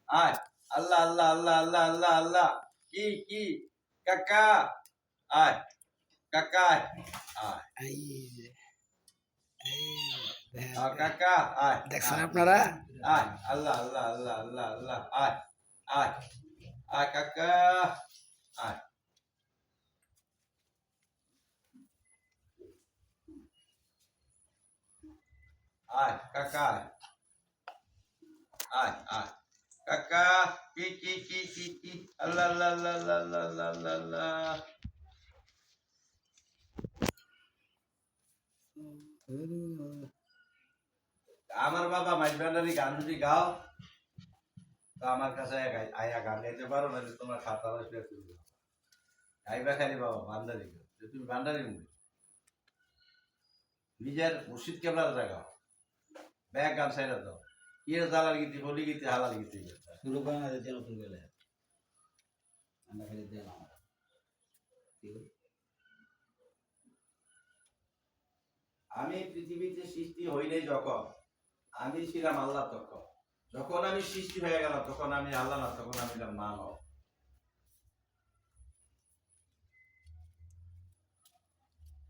আয় আল্লাহ আল্লাহ আল্লাহ আল্লাহ আল্লাহ আল্লাহ কি কাকা আয় কাকা আয় কাকা আয় দেখছেন আপনারা আয় আল্লাহ আল্লাহ আল্লাহ আল্লাহ আল্লাহ আয় আয় আয় কাকা আয় আয় কাকা আয় আয় কাকা কি আল্লাহ আল্লাহ আল্লাহ আল্লাহ আল্লাহ আল্লাহ আল্লাহ আমার বাবা মাইজ ভান্ডারি গান যদি গাও তো আমার কাছে আয়া গান গাইতে পারো না তোমার খাতা বসবে গাইবা খালি বাবা ভান্ডারি তুমি ভান্ডারি নিজের মুর্শিদ কেবলার জায়গা ব্যাগ গান সাইডা দাও কি জালার গীতি হলি গীতি হালাল গীতি শুরু করে না যেতে নতুন গেলে আমরা খালি দেন আমার আমি পৃথিবীতে সৃষ্টি হইলে যখন আমি ছিলাম আল্লাহ তখন যখন আমি সৃষ্টি হয়ে গেলাম তখন আমি আল্লাহ না তখন আমি মানব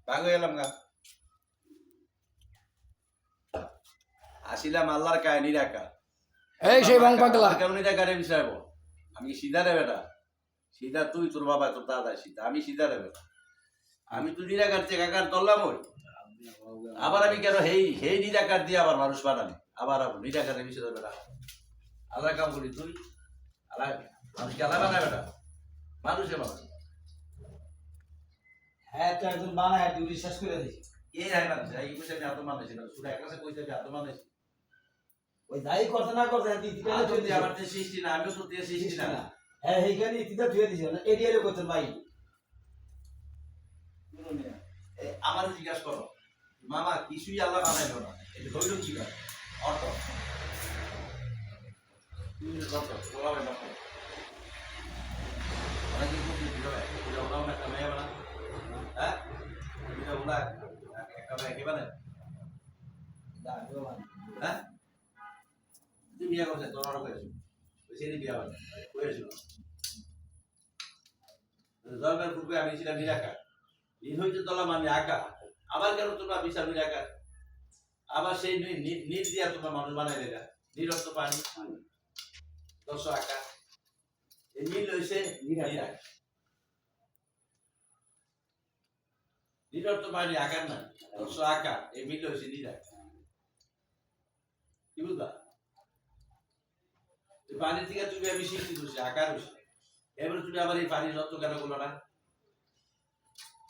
ভাগ হয়ে গেলাম গা আসিলাম আল্লাহর কায় নিরাকার এই সেই বাং পাগলা কেন নিরাকারে বিষয়ব আমি সিধা রে বেটা সিধা তুই তোর বাবা তোর দাদা সিধা আমি সিধা রে বেটা আমি তো নিরাকার চেকাকার ধরলাম ওই আবার আমি কেন হেই নিরাকার দিয়ে আবার মানুষ বানানি আবার নিরাকারের বিষয় বেটা আল্লাহ কাম করি তুই আল্লাহ মানুষকে আল্লাহ বানায় বেটা মানুষে মানুষ হ্যাঁ তো একজন বানায় ডিউটি শেষ করে দিয়েছি কে হয় মানুষ এই বিষয়ে আমি এত মানেছি না শুধু এক কাছে কইতে এত মানেছি ওই যাই করতে না করতে ইতিটা যদি আমার যে সৃষ্টি না আমিও তো দিয়ে সৃষ্টি না হ্যাঁ এইখানে ইতিটা ধুয়ে দিয়েছি না এরিয়ারে করতেন ভাই আমার জিজ্ঞাসা করো মামা কিছুই আল্লাহ বানাইল না এটা হইল কি করে অর্থ বিয়া করছে তোর বিয়া করেছিল জন্মের পূর্বে আমি ছিলাম নিরাকার নীল হইতে তলাম আমি আঁকা আবার কেন তোমরা বিশাল নিরাকার আবার সেই নীল দিয়া তোমরা মানুষ বানাই দিলা নীরত্ব পানি দশ আঁকা এই নীল হয়েছে নিরাকার নীরত্ব পানি আঁকার না দশ আঁকা এই মিল হয়েছে নিরাকার কি বুঝলা পানির থেকে তুমি আমি সৃষ্টি করছি আকার হয়েছে এবারে তুমি আবার এই পানির যত্ন কেন করলো না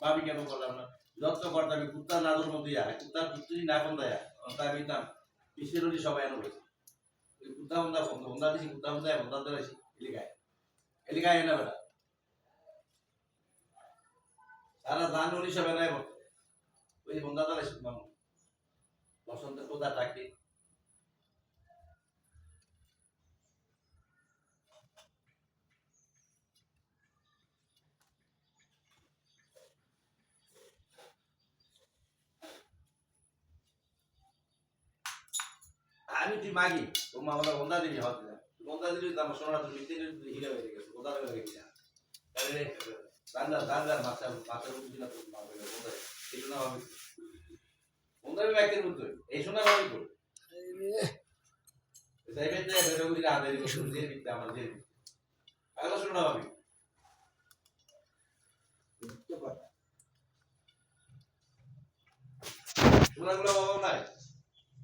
ভাবি কেন করলাম না যত্ন করতে আমি কুত্তার নাদুর মধ্যে কুত্তার কুত্তি না ফোন দেয় আমি তাম পিসের সবাই এনে বলেছি কুত্তা বন্ধা ফোন বন্ধা দিছি কুত্তা বন্ধা বন্ধা ধরেছি এলাকায় এনে বেটা সারা ধান উনি সব এনে ওই বন্ধা ধরেছি বসন্তের কোথা টাকি আমি তুই মাগি ও মামলা বন্ধা দিবি হতে বন্ধা দিবি আমার সোনা তো মিথ্যে হিরে হয়ে গেছে বন্ধা হয়ে গেছে তাহলে দান্দার মাথা উঠবি না তোর মা বলে বন্ধা এই শোনা ভাবি বন্ধা আমি ব্যক্তির মতো এই শোনা ভাবি তো সাইবেন যে বেরোগুলি আদায় দিবে যে দিতে আমার যে আগলা শোনা ভাবি শোনাগুলো বাবা নাই